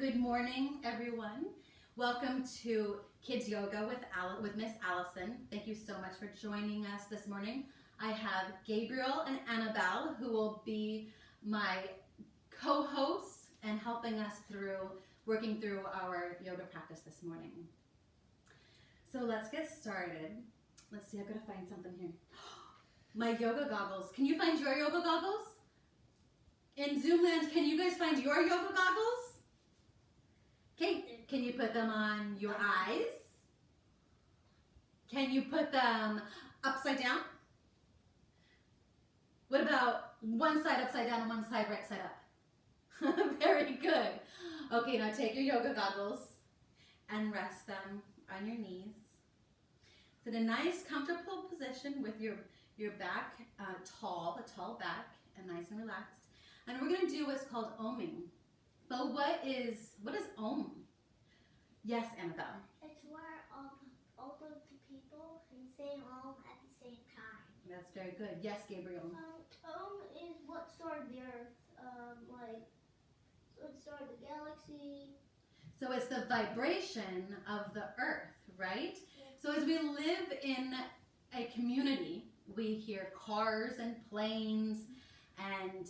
Good morning, everyone. Welcome to Kids Yoga with Miss Allison. Thank you so much for joining us this morning. I have Gabriel and Annabelle, who will be my co-hosts and helping us working through our yoga practice this morning. So let's get started. Let's see, I've got to find something here. My yoga goggles. Can you find your yoga goggles? In Zoomland, can you guys find your yoga goggles? Okay, can you put them on your eyes? Can you put them upside down? What about one side upside down and one side right side up? Very good. Okay, now take your yoga goggles and rest them on your knees. Sit in a nice comfortable position with your back a tall back and nice and relaxed. And we're going to do what's called oming. But what is om? Yes, Annabelle. It's where all of the people can say om at the same time. That's very good. Yes, Gabriel. Om is what started the earth, so it started the galaxy. So it's the vibration of the earth, right? Yes. So as we live in a community, we hear cars and planes and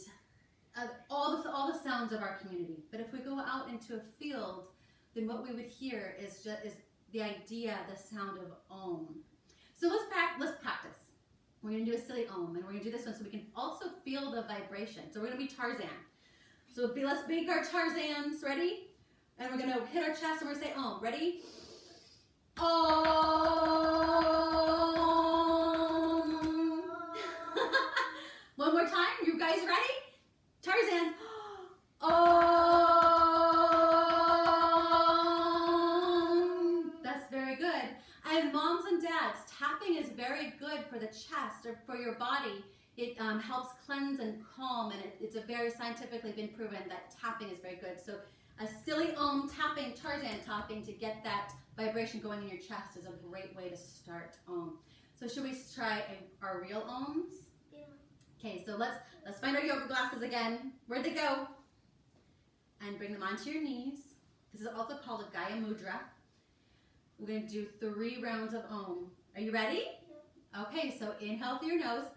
all the sounds of our community. But if we go out into a field, then what we would hear is the idea, the sound of om. So let's practice. We're going to do a silly om, and we're going to do this one so we can also feel the vibration. So we're going to be Tarzan. So let's make our Tarzans. Ready? And we're going to hit our chest and we're going to say om. Ready? Om. One more time. You guys ready? Tarzan. Om. That's very good. And moms and dads, tapping is very good for the chest or for your body. It helps cleanse and calm, and it's a very scientifically been proven that tapping is very good. So a silly om tapping, Tarzan tapping to get that vibration going in your chest is a great way to start om. So should we try our real oms? Yeah. Okay, so let's find our yoga glasses again. Where'd they go? And bring them onto your knees. This is also called a Gaya Mudra. We're going to do 3 rounds of om. Are you ready? Yeah. Okay, so inhale through your nose.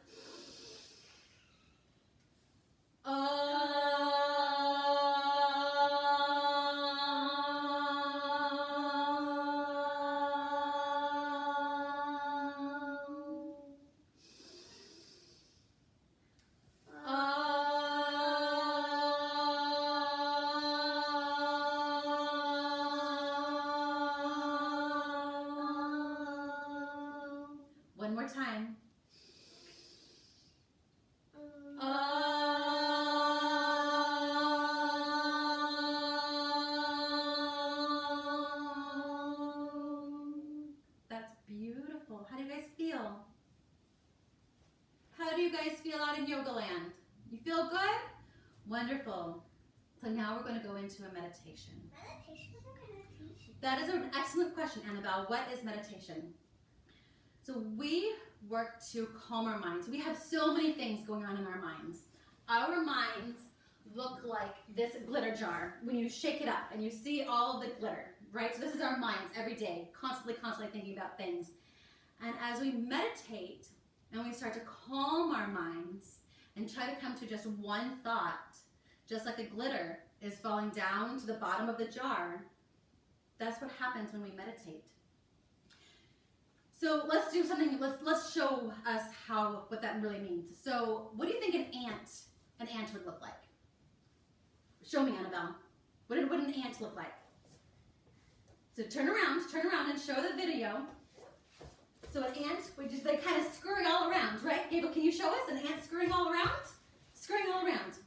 One more time. That's beautiful. How do you guys feel? How do you guys feel out in Yoga Land? You feel good? Wonderful. So now we're going to go into a meditation. Meditation? What kind of meditation? That is an excellent question, Annabelle. What is meditation? So we work to calm our minds. We have so many things going on in our minds. Our minds look like this glitter jar when you shake it up and you see all of the glitter, right? So this is our minds every day, constantly thinking about things. And as we meditate and we start to calm our minds and try to come to just one thought, just like the glitter is falling down to the bottom of the jar, that's what happens when we meditate. So let's do something, let's show us what that really means. So what do you think an ant would look like? Show me, Annabelle. What would an ant look like? So turn around and show the video. So an ant, they kind of scurry all around, right? Gabriel, can you show us an ant scurrying all around? Scurrying all around.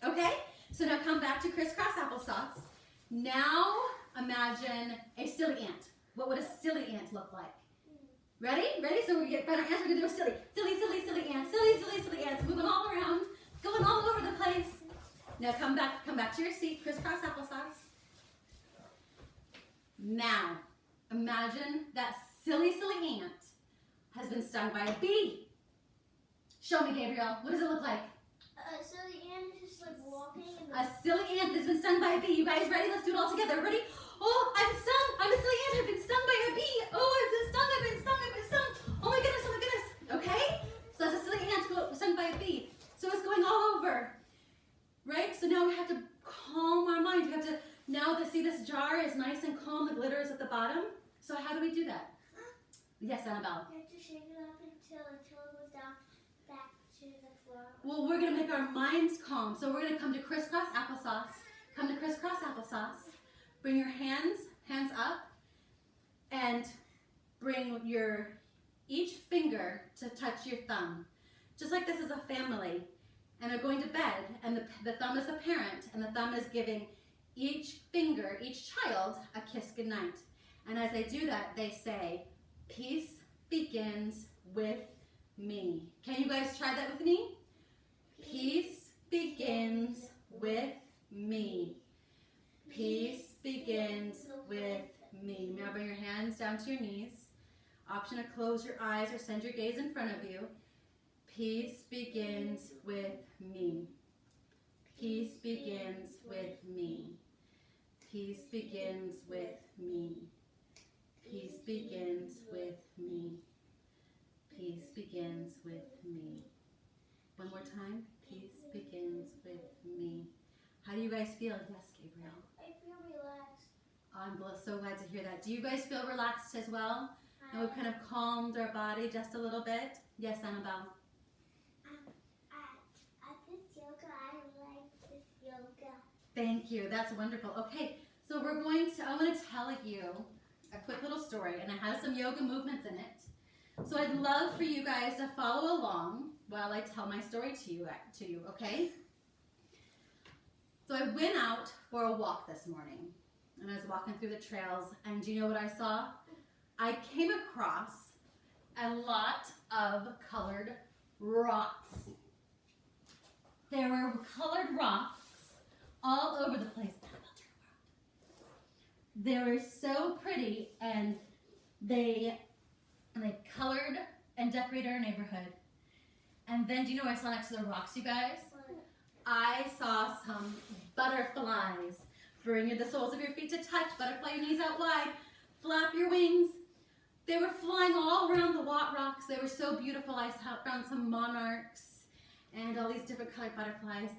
Okay? So now come back to crisscross applesauce. Now imagine a silly ant. What would a silly ant look like? Ready? Ready? So we find our ants. We're going to do a silly ant. Silly ants. Moving all around. Going all over the place. Now come back to your seat. Crisscross applesauce. Now, imagine that silly ant has been stung by a bee. Show me, Gabriel. What does it look like? So the ant is like walking in A silly ant that's been stung by a bee. You guys ready? Let's do it all together. Ready? Oh, I'm stung. I'm a silly ant. I've been stung by a bee. Oh, I've been stung. I've been stung. I've been stung. Oh my goodness. Oh my goodness. Okay? So that's a silly ant stung by a bee. So it's going all over. Right? So now we have to calm our mind. We have to, now to see this jar is nice and calm. The glitter is at the bottom. So how do we do that? Yes, Annabelle. You have to shake it up until it goes down back to the floor. Well, we're going to make our minds calm. So we're going to come to crisscross applesauce. Come to crisscross applesauce. Bring your hands up, and bring your each finger to touch your thumb. Just like this is a family. And they're going to bed, and the thumb is the parent, and the thumb is giving each finger, each child, a kiss goodnight. And as they do that, they say, peace begins with me. Can you guys try that with me? Peace begins with me. Peace begins with me. Now bring your hands down to your knees. Option to close your eyes or send your gaze in front of you. Peace begins with me. Peace begins with me. Peace begins with me. Peace begins with me. Peace begins with me. One more time. Peace begins with me. How do you guys feel? Yes, Gabriel. I feel relaxed. I'm so glad to hear that. Do you guys feel relaxed as well? And we've kind of calmed our body just a little bit? Yes, Annabelle. At this yoga, I like this yoga. Thank you. That's wonderful. Okay, so I want to tell you a quick little story, and it has some yoga movements in it. So I'd love for you guys to follow along while I tell my story to you, okay? So I went out for a walk this morning, and I was walking through the trails, and do you know what I saw? I came across a lot of colored rocks. There were colored rocks all over the place. They were so pretty, and they colored and decorated our neighborhood. And then, do you know what I saw next to the rocks, you guys? I saw some butterflies. Bring the soles of your feet to touch. Butterfly your knees out wide. Flap your wings. They were flying all around the rocks. They were so beautiful. I found some monarchs and all these different colored butterflies.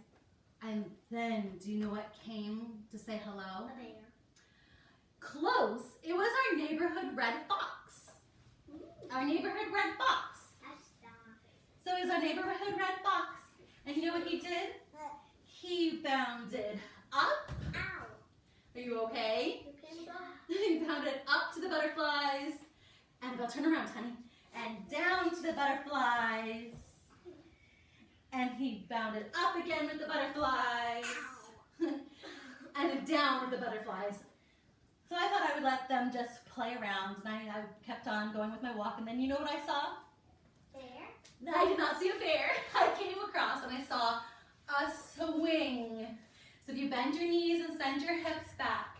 And then, do you know what came to say hello? A bear. Close. It was our neighborhood red fox. Our neighborhood red fox. That's down my face. So it was our neighborhood red fox. And you know what he did? He bounded up. Ow. Are you okay? You came back. He bounded up to the butterflies. Annabelle, turn around, honey. And down to the butterflies. And he bounded up again with the butterflies. And then down with the butterflies. So I thought I would let them just play around. And I kept on going with my walk. And then you know what I saw? Bear. I did not see a bear. I came across and I saw a swing. So if you bend your knees and send your hips back,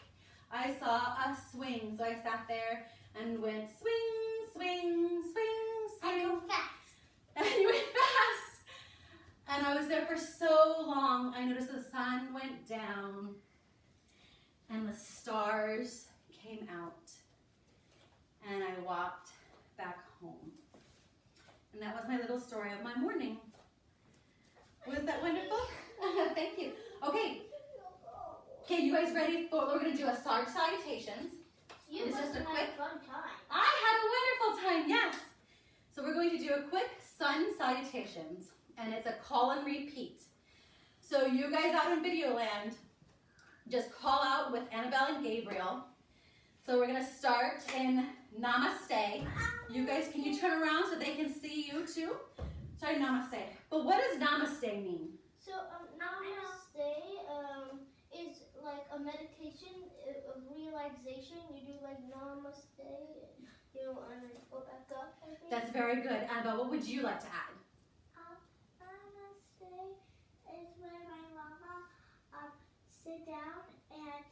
I saw a swing. So I sat there and went swing, swing, swing, I swing. go fast. And you went fast. And I was there for so long. I noticed the sun went down and the stars came out. And I walked back home. And that was my little story of my morning. Was that wonderful? Thank you. Okay. Okay, you guys ready? We're going to do a Sarge salutations. You It's must just a have had quick- a fun time. I had a wonderful time, yes. So we're going to do a quick sun salutations. And it's a call and repeat. So you guys out in Video Land, just call out with Annabelle and Gabriel. So we're going to start in Namaste. You guys, can you turn around so they can see you too? Sorry, Namaste. But what does Namaste mean? So, namaste is like a meditation of relaxation. You do like namaste, and then go back up. I think. That's very good. Annabelle, what would you like to add? Namaste is when my mama sit down and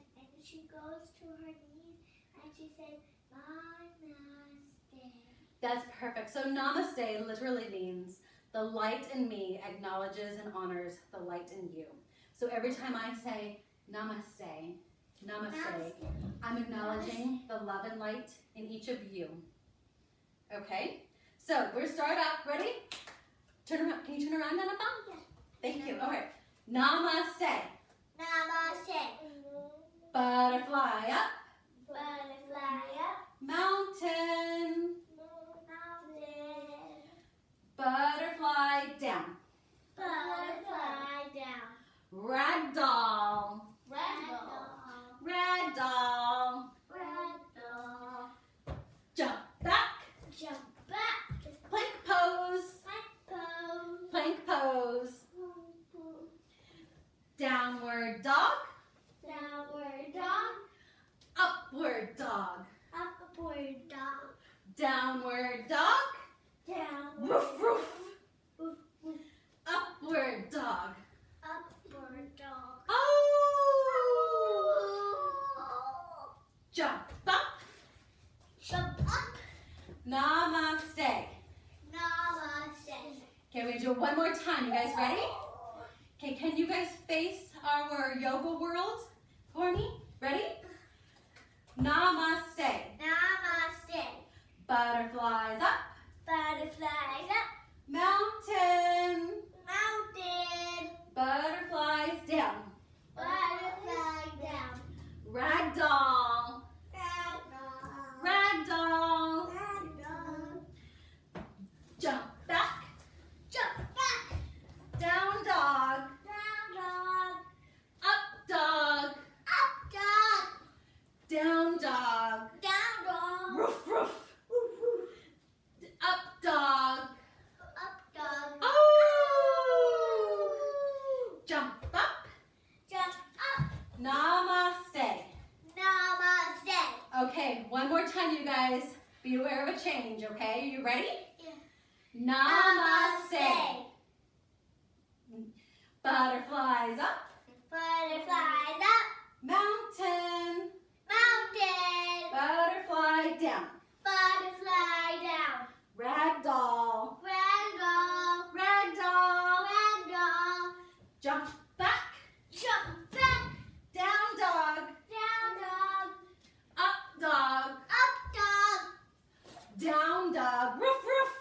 she goes to her knees and she says namaste. That's perfect. So Namaste literally means the light in me acknowledges and honors the light in you. So every time I say namaste, namaste, I'm acknowledging the love and light in each of you. Okay? So we're start up. Ready? Turn around. Can you turn around, Annabelle? Yeah. Thank you. All right. Namaste. Namaste. Butterfly up. Butterfly up. Mountain. Mountain. Butterfly down. Butterfly down. Ragdoll. Ragdoll. Ragdoll. Ragdoll. Jump back. Jump back. Plank pose. Pose. Plank pose. Downward dog. Downward dog. Upward dog. Upward dog. Downward dog. Downward. Woof woof. Woof, woof. Upward dog. Upward dog. Oh! Jump up. Jump up. Namaste. Namaste. Okay, we're gonna do it one more time. You guys ready? Okay, can you guys face our yoga world for me? Ready? Namaste. Namaste. Butterflies up. Butterflies up. Mountain. Mountain. Butterflies down. Butterfly down. Ragdoll. Ragdoll. Ragdoll. Ragdoll. Jump back. Jump back. Down dog. Down dog. Up dog. Up dog. Down dog. Down dog. Roof roof. Up dog. Up dog. Oh! Jump up. Jump up. Namaste. Namaste. Okay, one more time, you guys. Be aware of a change, okay? You ready? Yeah. Namaste. Butterflies up. Butterflies up. Mountain. Mountain. Butterfly down. Butterfly down. Ragdoll. Ragdoll. Ragdoll. Ragdoll. Jump back. Jump back. Down dog. Down dog. Up dog. Up dog. Down dog. Roof roof.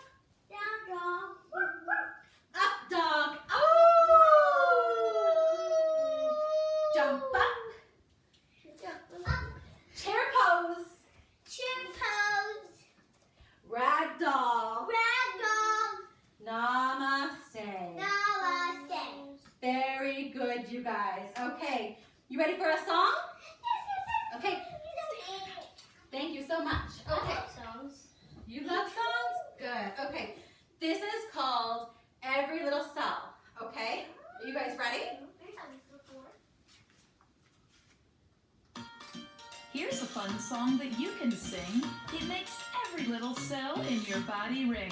Down dog. Woof, woof. Up dog. Oh! Jump up. Jump up. Chair pose. Chair pose. Ragdoll. Ragdoll. Namaste. Namaste. Very good, you guys. Okay, you ready for a song? Okay, thank you so much. Okay, Songs. you love songs? Good. Okay, this is called Every Little Cell. Okay, are you guys ready? Here's a fun song that you can sing. It makes every little cell in your body ring.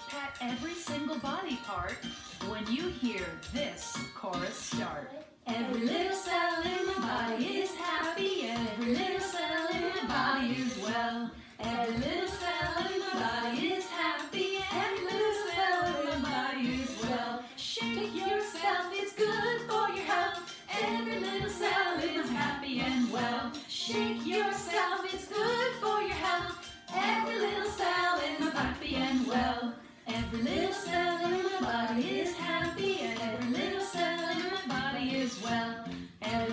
Pat every single body part when you hear this chorus start. Every little cell in my body is happy. Every little cell in my body is well. Every little cell in my body is happy. Every little cell in my body is well. Shake yourself, it's good for your health. Every little cell is happy and well. Shake yourself, it's good for your health. Every little cell in my body and well. Every little cell in my body is happy. Every little cell in my body is well. Every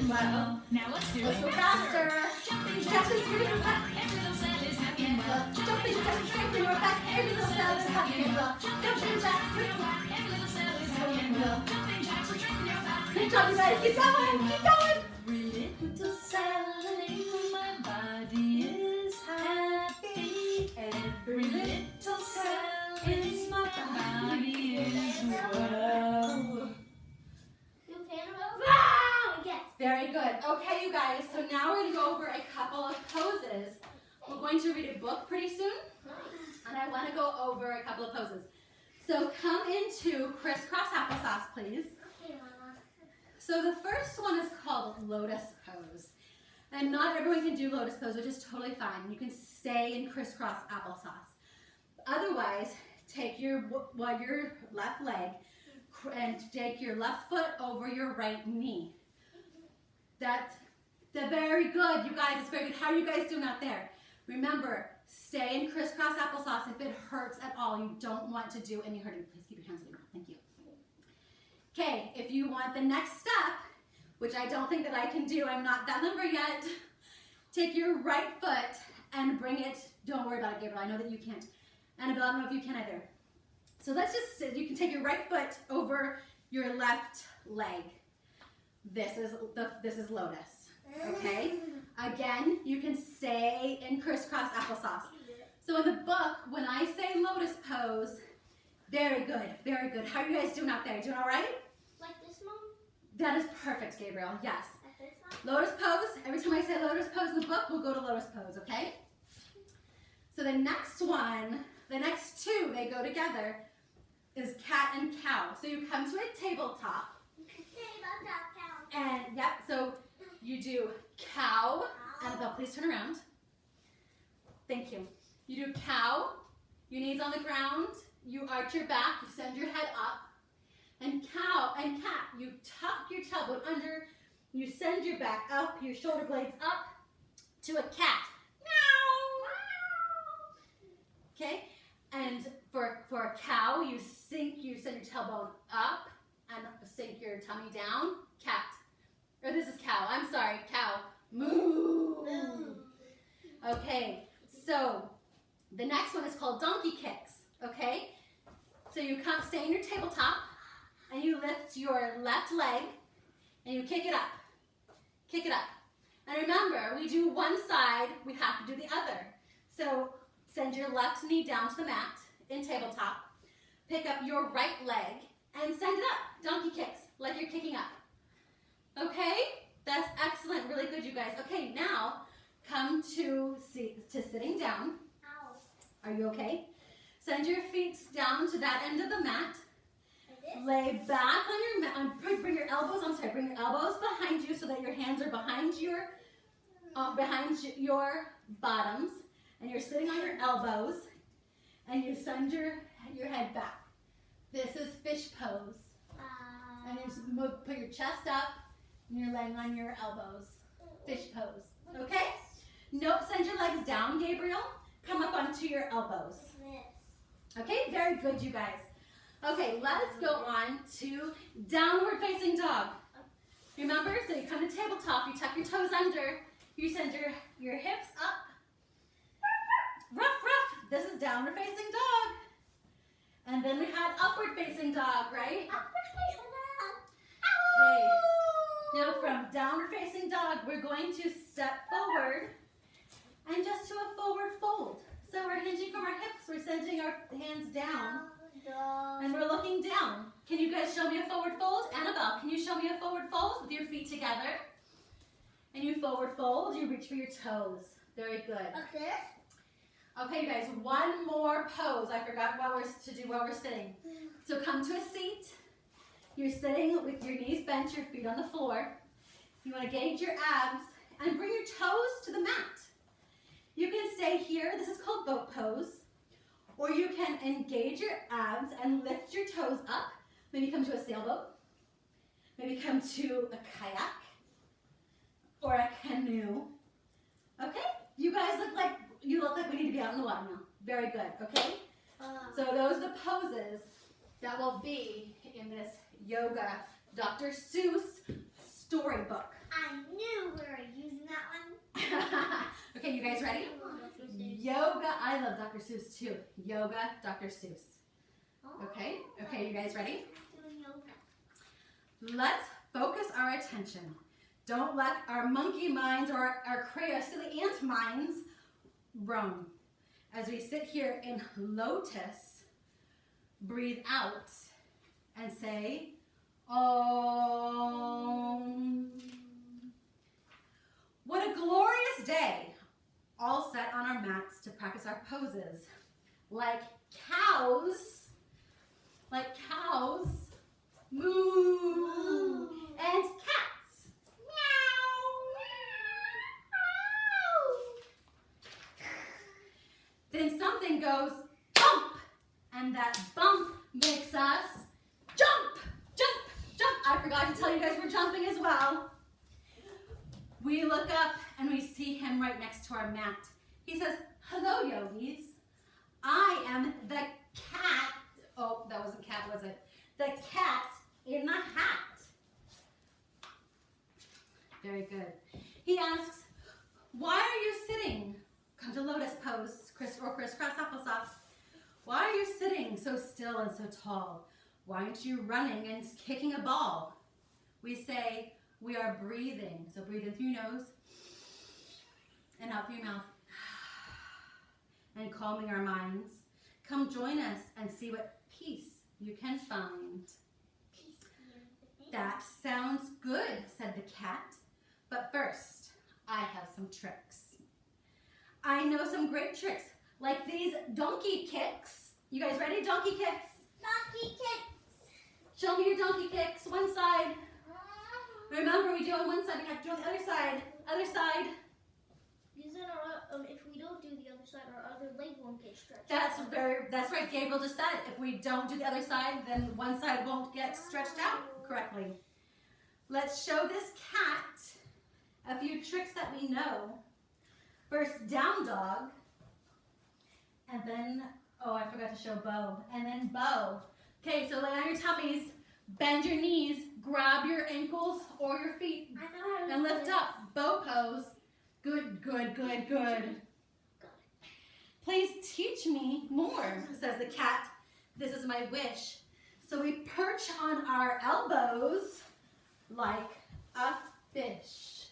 rocking well. Now let's do Let's it go faster. faster. Jumping Jacks jacks and and screaming back. every little cell is happy and well. Jumping jacks and strength in your back. Every little cell is happy and well. Jumping jacks. Every little cell is happy and well. Jumping jacks will strengthen your back. Good job, you guys. Keep going. Keep going. Every little cell in my body is happy. Every little cell in my body is well. You can wow! Yes. Very good. Okay, you guys. So now we're going to go over a couple of poses. We're going to read a book pretty soon. And I want to go over a couple of poses. So come into crisscross applesauce, please. Okay, Mama. So the first one is called lotus pose. And not everyone can do lotus pose, which is totally fine. You can stay in crisscross applesauce. Otherwise, take your left leg and take your left foot over your right knee. That's very good, you guys. It's very good. How are you guys doing out there? Remember, stay in crisscross applesauce. If it hurts at all, you don't want to do any hurting. Please keep your hands on your mouth. Thank you. Okay, if you want the next step, which I don't think that I can do, I'm not that number yet, take your right foot and bring it, don't worry about it, Gabriel, I know that you can't. Annabelle, I don't know if you can either. So let's just sit, you can take your right foot over your left leg. This is lotus, okay? Again, you can stay in crisscross applesauce. So in the book, when I say lotus pose, very good, very good. How are you guys doing out there? Doing all right? Like this, Mom? That is perfect, Gabriel, yes. Like this, Mom? Lotus pose, every time I say lotus pose in the book, we'll go to lotus pose, okay? So the next one, the next two, they go together, is cat and cow. So you come to a tabletop, and yep, so you do cow, Annabelle, please turn around. Thank you. You do cow, your knees on the ground, you arch your back, you send your head up, and cow and cat, you tuck your tailbone under, you send your back up, your shoulder blades up to a cat. Meow. Okay, and for a cow, you send your tailbone up and sink your tummy down. Cat. Or this is cow. I'm sorry, cow. Moo. Okay, so the next one is called donkey kicks. Okay, so you come, stay in your tabletop, and you lift your left leg, and you kick it up. Kick it up. And remember, we do one side, we have to do the other. So send your left knee down to the mat in tabletop, pick up your right leg, and send it up. Donkey kicks, like you're kicking up. Okay? That's excellent. Really good, you guys. Okay, now come to sitting down. Ow. Are you okay? Send your feet down to that end of the mat. Like this? Lay back on your mat. Bring your elbows. Bring your elbows behind you so that your hands are behind your bottoms, and you're sitting on your elbows, and you send your head back. This is fish pose, and you put your chest up, and you're laying on your elbows. Fish pose. Okay? Nope. Send your legs down, Gabriel. Come up onto your elbows. Okay, very good, you guys. Okay, let's go on to downward facing dog. Remember, so you come to tabletop, you tuck your toes under, you send your hips up. Ruff, ruff. This is downward facing dog. And then we had upward facing dog, right? Okay. Now from downward facing dog, we're going to step forward and just do a forward fold. So we're hinging from our hips, we're sending our hands down, and we're looking down. Can you guys show me a forward fold? Annabelle, can you show me a forward fold with your feet together? And you forward fold, you reach for your toes. Very good. Okay. Okay, you guys, one more pose. I forgot what we're to do while we're sitting. So come to a seat. You're sitting with your knees bent, your feet on the floor. You want to gauge your abs and bring your toes to the mat. You can stay here. This is called boat pose. Or you can engage your abs and lift your toes up. Maybe come to a sailboat. Maybe come to a kayak or a canoe. Okay? You guys look like we need to be out in the water now. Very good, okay? So those are the poses that will be in this yoga Dr. Seuss storybook. I Okay, you guys ready? Yoga. I love Dr. Seuss too. Yoga, Dr. Seuss. Okay, you guys ready? Let's focus our attention. Don't let our monkey minds or our silly ant minds roam. As we sit here in lotus, breathe out and say, Om. What a glorious day. All set on our mats to practice our poses. Like cows, moo, and cats, meow, meow. Then something goes bump, and that bump makes us jump, jump, jump. I forgot to tell you guys we're jumping as well. We look up and we see him right next to our mat. He says, hello, yogis. I am the cat. Oh, that wasn't cat, was it? The cat in the hat. Very good. He asks, why are you sitting? Come to lotus pose, crisscross applesauce. Why are you sitting so still and so tall? Why aren't you running and kicking a ball? We say, we are breathing. So breathe in through your nose and out through your mouth. And calming our minds. Come join us and see what peace you can find. That sounds good, said the cat. But first, I have some tricks. I know some great tricks, like these donkey kicks. You guys ready? Donkey kicks? Donkey kicks. Show me your donkey kicks. One side. Remember, we do on one side, we have to do on the other side. Other side. If we don't do the other side, our other leg won't get stretched. That's right. Gabriel just said, if we don't do the other side, then one side won't get stretched out correctly. Let's show this cat a few tricks that we know. First, down dog. And then, oh, I forgot to show bow. And then bow. Okay, so lay on your tummies, bend your knees, grab your ankles or your feet, and lift up. Bow pose. Good, good, good, good. Please teach me more, says the cat. This is my wish. So we perch on our elbows like a fish.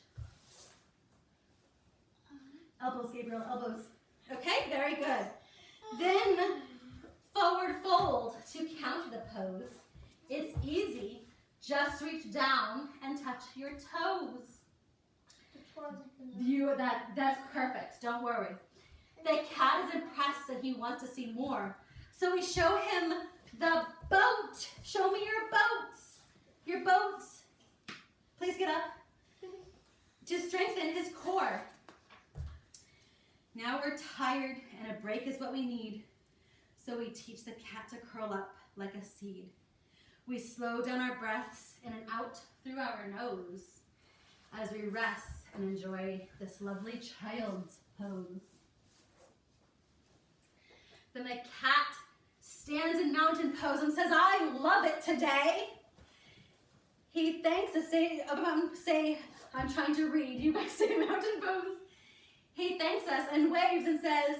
Elbows, Gabriel, elbows. Okay, very good. Then forward fold to counter the pose. It's easy. Just reach down and touch your toes. That's perfect. Don't worry. The cat is impressed and he wants to see more. So we show him the boat. Show me your boats. Your boats. Please get up. To strengthen his core. Now we're tired and a break is what we need. So we teach the cat to curl up like a seed. We slow down our breaths in and out through our nose as we rest and enjoy this lovely child's pose. Then the cat stands in mountain pose and says, I love it today. He thanks us, say, I'm trying to read. You guys say mountain pose. He thanks us and waves and says,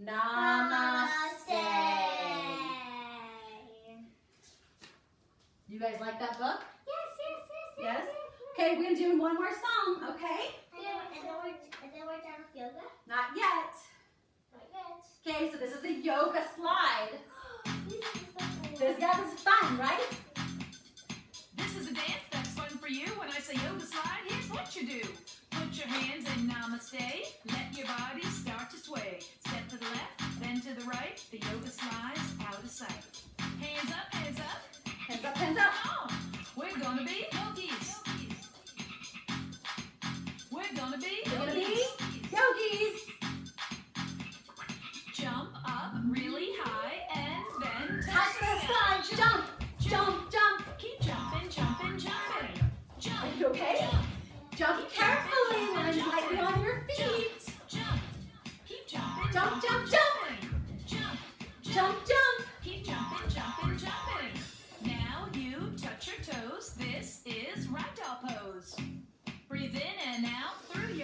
Namaste. You guys like that book? Yes? Okay, we're going to do one more song, okay? And then we're done with yoga? Not yet. Not yet. Okay, so this is the yoga slide. This is fun, right? This is a dance that's fun for you. When I say yoga slide, here's what you do. Put your hands in namaste. Let your body start to sway. Step to the left, then to the right. The yoga slides out of sight. Hands up, hands up. Hands up, hands up. Come on. We're gonna be yogis. We're gonna be Yogis. Jump up really high and then Touch the sky. Jump, jump, jump. Keep jumping, jumping, jumping. Jump. Are you okay? Jump carefully and lightly on your feet. Jump. Keep jumping. Jump, jump, jump. Jump. Jump, jump. Keep jumping, jumping, jumping. Now you touch your toes. This is ragdoll pose. Breathe in and out through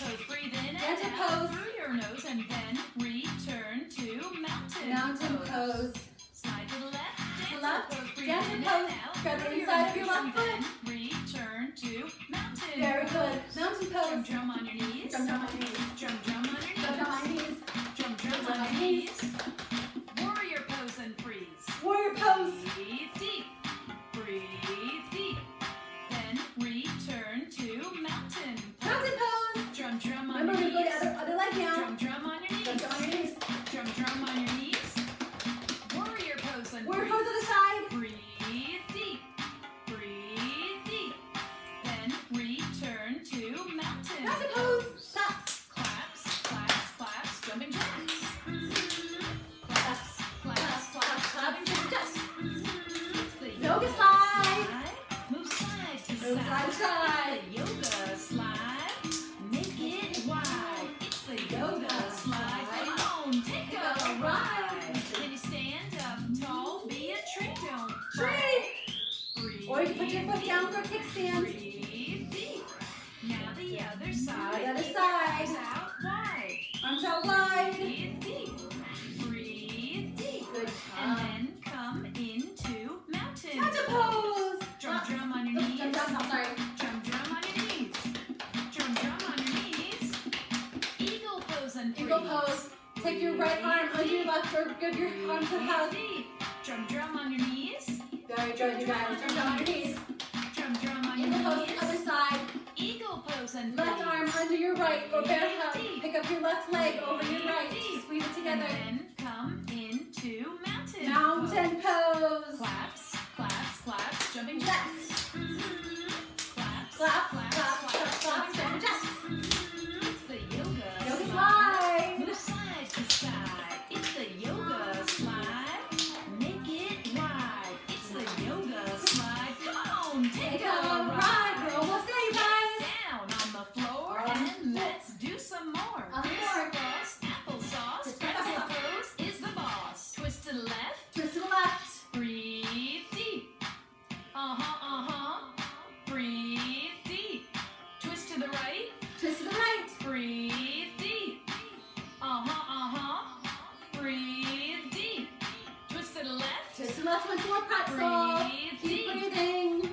pose. Breathe in and Dancer out pose. through your nose and then return to mountain, Mountain pose. Slide to the left. To Dancer left. pose. Breathe Dancer in pose. and out Grab the through your inside of your nose left and foot. then return to mountain Very pose. good. Mountain Drum, pose. drum on your knees. Drum, drum on your knees. Drum, drum on your Drum, drum on knees. your knees. Drum, drum Drum on on your your knees. knees. Warrior pose and freeze. Warrior pose. Breathe deep. Breathe deep. Then return to mountain pose. Mountain pose. Drum, drum on Remember, your we're going knees. to other leg now. Drum, drum on your Drum, knees. drum on your knees. Drum, drum on your knees. Warrior pose and Warrior freeze. pose on the side. Breathe deep. Breathe deep. Then return to mountain Mountain pose. Stop. Claps, claps, claps, jumping jacks. Claps. Claps, claps, jumping jacks. It's the Yoga slide. Move side to Move side to side. side. It's the yoga slide. Make it wide. It's the yoga slide. Come on, take a ride. Can you stand up tall? Be a tree, don't Tree. breathe. Or you can put your foot down for a kickstand. Breathe deep. Now the other side. The other Keep side. your arms out wide. Arms out wide. Breathe deep. Breathe deep. Good And job. then come into mountain. Mountain pose. Drum, drum on your Oh, knees. Drum, drum, no, sorry. Drum, drum on your knees. Drum, drum on your knees. Eagle pose and freeze. Eagle pose. Take your right arm under your left or give your arm to hug. Deep. Drum, drum on your knees. Very good, you guys. Drum, drum on your knees. Drum, drum on your Eagle pose knees. the other side. Eagle pose and Left freeze. arm under your right or bear hug. Pick up your left leg over your right. Squeeze it And together. then come into mountain. Mountain pose. Claps, claps, claps, jumping Jacks. jacks. Claps, Clap, clap, clap, clap, jumping jacks. It's the yoga Yoga slide. slide. Move side to side. It's the yoga slide. Make it wide. It's the yoga slide. Come on, take Take a a ride. ride. We're almost there, you guys. Down on the floor On the and let's do some more. On the floor. Crisscross applesauce. Pretzel pose is the boss. Twist to the left. Twist to the left. Breathe deep. Breathe deep. Twist to the right. Twist to the right. Breathe deep. Breathe deep. Twist to the left. Twist to the left with more pretzel. Breathe Keep deep. breathing.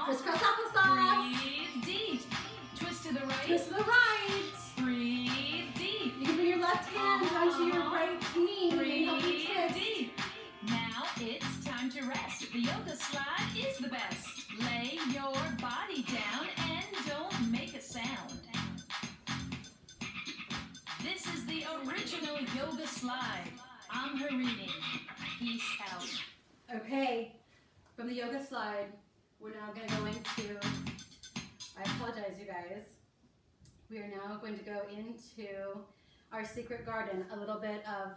Crisscross applesauce. Breathe deep. Twist to the right. Twist to the right. Breathe deep. You can bring your left hand onto your right knee and help you Breathe twist. deep. Now it's time to rest. The yoga slide is the best. Lay your body down and don't make a sound. This is the original yoga slide. I'm her reading. Peace out. Okay, from the yoga slide, we're now going to go into, I apologize you guys, we are now going to go into our secret garden. A little bit of,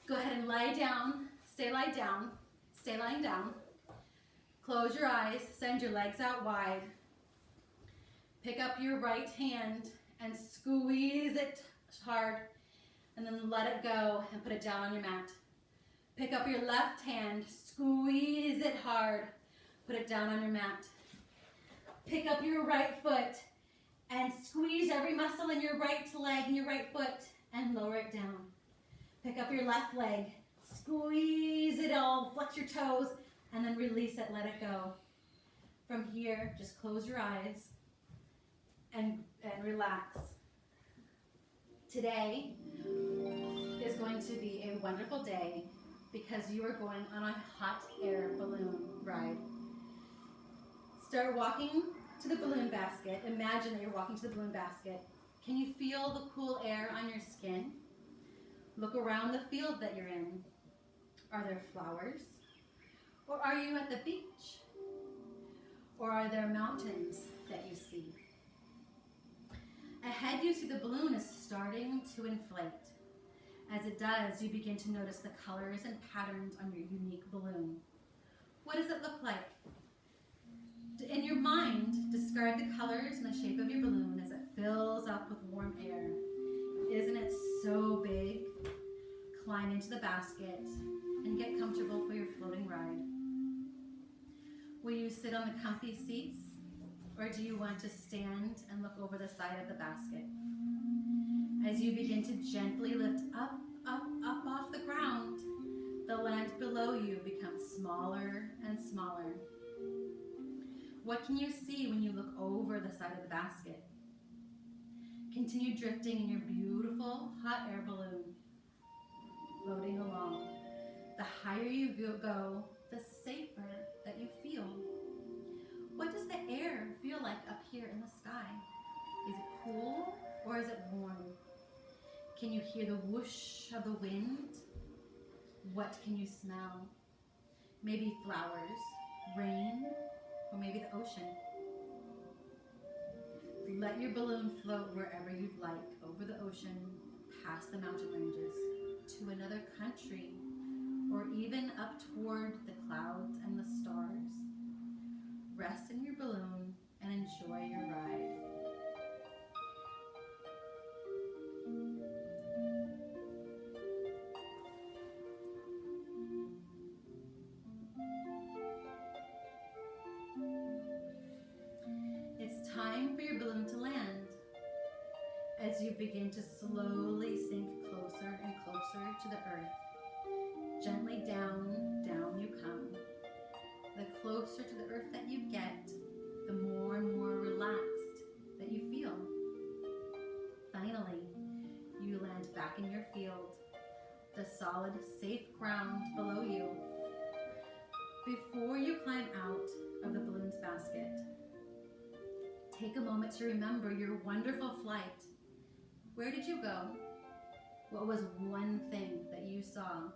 go ahead and lie down, stay lying down, close your eyes, send your legs out wide, pick up your right hand and squeeze it hard, and then let it go and put it down on your mat. Pick up your left hand, squeeze it hard, put it down on your mat. Pick up your right foot and squeeze every muscle in your right leg and your right foot and lower it down. Pick up your left leg, squeeze it all, flex your toes, and then release it, let it go. From here, just close your eyes and relax. Today is going to be a wonderful day because you are going on a hot air balloon ride. Start walking to the balloon basket. Imagine that you're walking to the balloon basket. Can you feel the cool air on your skin? Look around the field that you're in. Are there flowers? Or are you at the beach? Or are there mountains that you see? Ahead you see the balloon is starting to inflate. As it does, you begin to notice the colors and patterns on your unique balloon. What does it look like? In your mind, describe the colors and the shape of your balloon as it fills up with warm air. Isn't it so big? Climb into the basket and get comfortable for your floating ride. Will you sit on the comfy seats Or do you want to stand and look over the side of the basket? As you begin to gently lift up, up, up off the ground, the land below you becomes smaller and smaller. What can you see when you look over the side of the basket? Continue drifting in your beautiful hot air balloon, floating along. The higher you go, the safer that you feel. What does the air feel like up here in the sky? Is it cool or is it warm? Can you hear the whoosh of the wind? What can you smell? Maybe flowers, rain, or maybe the ocean. Let your balloon float wherever you'd like, over the ocean, past the mountain ranges, to another country, or even up toward the clouds and the stars. Rest in your balloon and enjoy your ride. It's time for your balloon to land. As you begin to slowly sink closer and closer to the earth, gently down, down you come. The closer to the earth that you get, the more and more relaxed that you feel. Finally, you land back in your field, the solid, safe ground below you. Before you climb out of the balloon's basket, take a moment to remember your wonderful flight. Where did you go? What was one thing that you saw?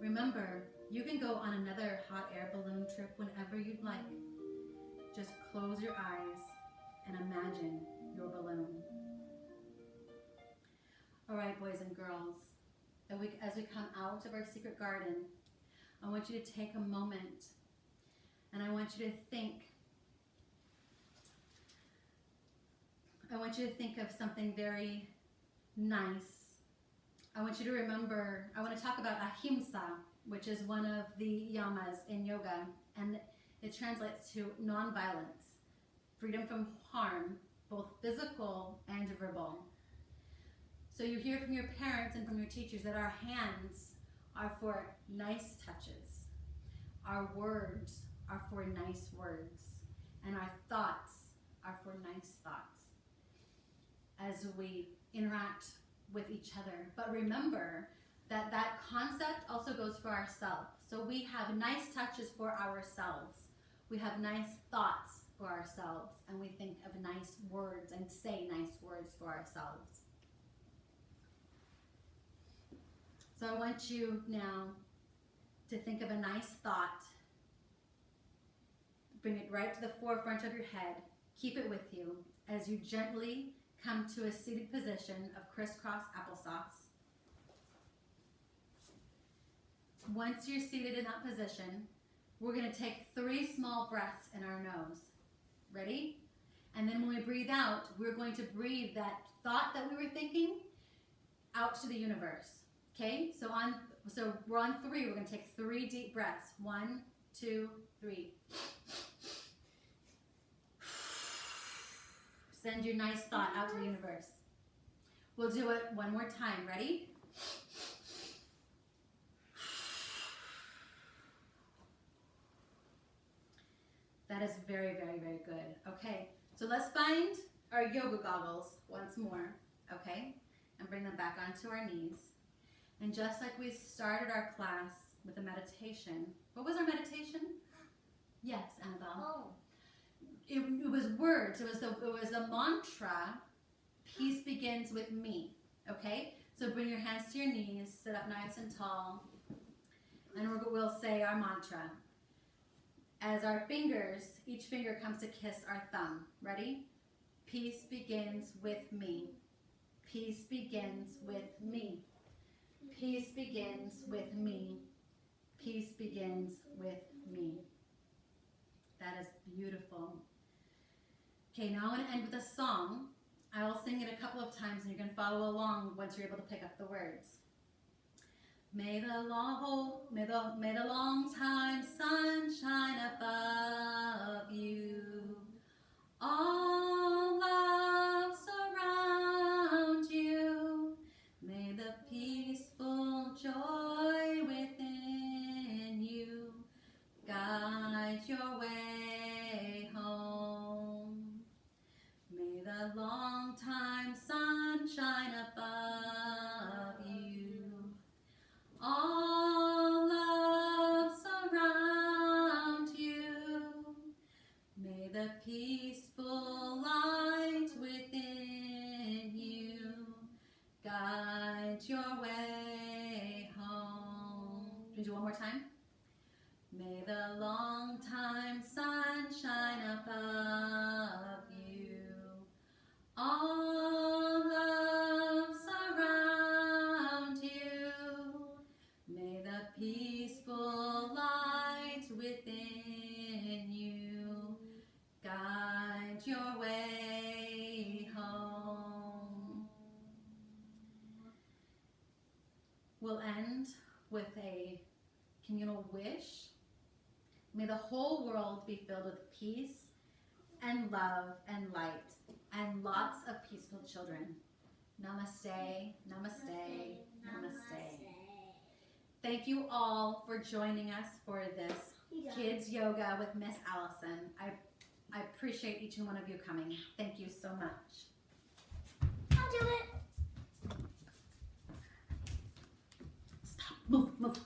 Remember, you can go on another hot air balloon trip whenever you'd like. Just close your eyes and imagine your balloon. All right, boys and girls, as we come out of our secret garden, I want you to take a moment and I want you to think of something very nice. I want you to remember, I want to talk about ahimsa, which is one of the yamas in yoga, and it translates to non-violence, freedom from harm, both physical and verbal. So you hear from your parents and from your teachers that our hands are for nice touches, our words are for nice words, and our thoughts are for nice thoughts as we interact with each other. But remember that that concept also goes for ourselves. So we have nice touches for ourselves. We have nice thoughts for ourselves, and we think of nice words and say nice words for ourselves. So I want you now to think of a nice thought. Bring it right to the forefront of your head. Keep it with you as you gently come to a seated position of crisscross applesauce. Once you're seated in that position, we're going to take 3 small breaths in our nose. Ready? And then when we breathe out, we're going to breathe that thought that we were thinking out to the universe. Okay? So we're on 3. We're going to take 3 deep breaths. 1, 2, 3. Send your nice thought out to the universe. We'll do it one more time. Ready? That is very, very, very good. Okay, so let's find our yoga goggles once more, okay? And bring them back onto our knees. And just like we started our class with a meditation, what was our meditation? Yes, Annabelle. Oh. It was words. It was the mantra, peace begins with me, okay? So bring your hands to your knees, sit up nice and tall, and we'll say our mantra. As our fingers, each finger comes to kiss our thumb. Ready? Peace begins with me. Peace begins with me. Peace begins with me. Peace begins with me. That is beautiful. Okay, now I want to end with a song. I will sing it a couple of times and you can follow along once you're able to pick up the words. May the long time sun shine above you. All love surround you. May the peaceful joy within you guide your way home. May the long time sun shine above you. All love surround you. May the peaceful light within you guide your way home. Can we do one more time? May the long time sun shine above you. All love surround you. May the peaceful light within you guide your way home. We'll end with a communal wish. May the whole world be filled with peace and love and light and lots of peaceful children. Namaste, namaste, namaste. Thank you all for joining us for this kids yoga with Miss Allyson. I appreciate each and one of you coming. Thank you so much. I'll do it. Stop, move, move.